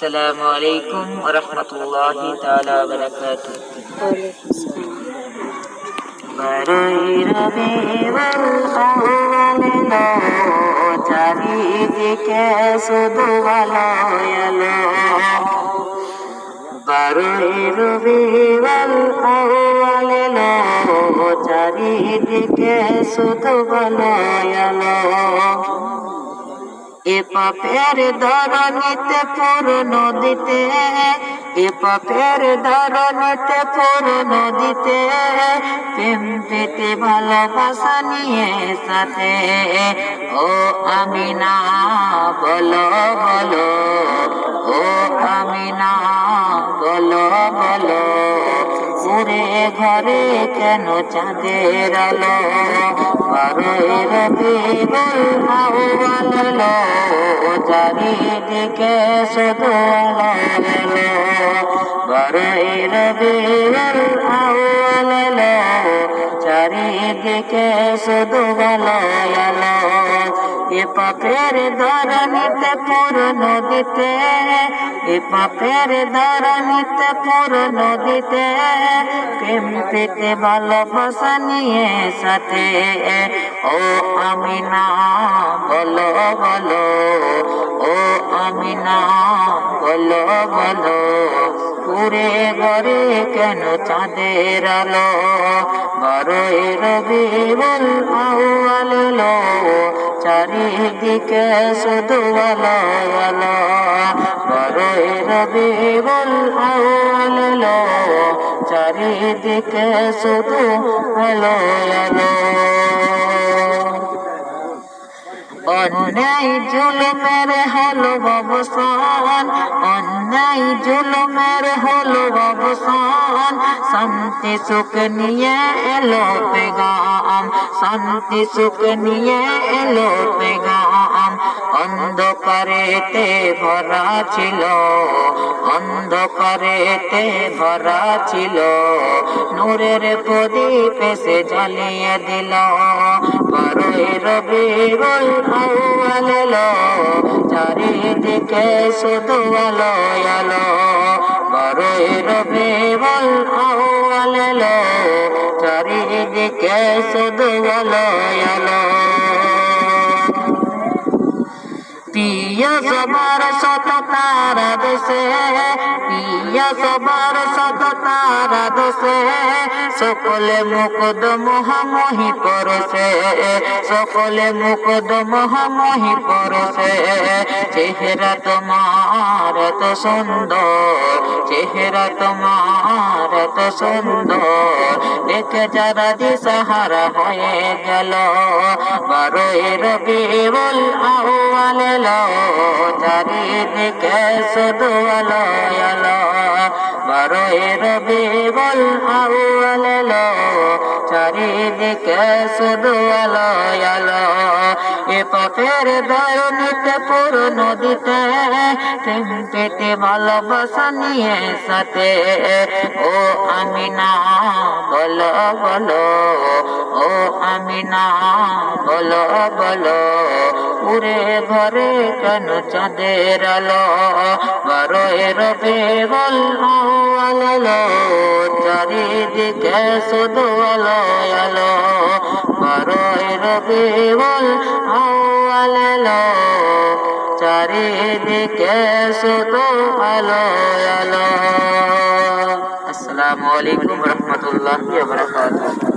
আসসালামু আলাইকুম ওয়া রাহমাতুল্লাহি তাআলা ওয়া বারাকাতুহু। চারিদিকে শুধু ভালো এলো, বারোই রবিউল আউয়াল এলো, চারিদিকে শুধু ভালো এলো। এ পাপের ধরনীতে পূর্ণ দিতে, এ পাপের ধরনীতে পূর্ণ দিতে, প্রেম পেতে ভালোবাসা নিয়ে সাথে। ও আমিনা বলো বলো, ও আমিনা বলো বলো, পুরে ঘরে কেন চাঁদের আলো? বারোই রবিউল আউয়াল এলো, চারিদিকে শুধু আলো এলো। বারোই রবিউল আউয়াল এলো, চারিদিকে শুধু আলো এলো। এ পাপের ধরনীতে পূর্ণ দিতে, এ পাপের ধরনীতে পূর্ণ দিতে, প্রেম পেতে ভালোবাসা নিয়ে সাথে। ও আমিনা বলো বলো, ও আমিনা বলো বলো, পুরে ঘরে কেন চাঁদের আলো? বারোই রবিউল আউয়াল এলো, চারিদিকে শুধু আলো আলো। বারোই রবিউল আউয়াল এলো, চারিদিকে শুধু আলো আলো। অন্যায় জুলুমের হলো অবসান, অন্যায় জুলুমের হলো অবসান, শান্তি সুখ নিয়ে এলো পেগাম, শান্তি সুখ নিয়ে এলো পেগাম। অন্ধকারেতে ভরা ছিল, অন্ধকারেতে ভরা ছিল, নূরের প্রদীপ এসে জ্বালিয়ে দিল। বারোই রবিউল আউয়াল এলো, চারিদিকে শুধু আলো আলো। বারোই রবিউল আউয়াল এলো, চারিদিকে শুধু আলো আলো। প্রিয় সবার শত তারা দেশে, প্রিয় সবার শত তারা দেশে, সকলে মুকুদ মহামহি পরশে, সকলে মুকুদ মহামহি পরশে। চেহারা তোমার এত সুন্দর, চেহারা তোমার এত সুন্দর, দেখে যারা দিশাহারা হয়ে গেল। বারোই রবিউল আউয়াল এলো, চারিদিকে শুধু আলো আলো। বারোই রবিউল আউয়াল এলো, চারিদিকে শুধু আলো আলো। এ পাপের ধরনীতে পূর্ণ দিতে, প্রেম পেতে ভালোবাসা নিয়ে সাথে। ও আমিনা বলো বলো, ও আমিনা বলো বলো, পুরে ঘরে কেন চাঁদের আলো? বারোই রবিউল আউয়াল এলো, চারিদিকে শুধু আলো আলো। বারোই রবিউল আউয়াল এলো, চারিদিকে শুধু আলো আলো। আসসালামু আলাইকুম ওয়া রাহমাতুল্লাহি ওয়া বারাকাতুহু।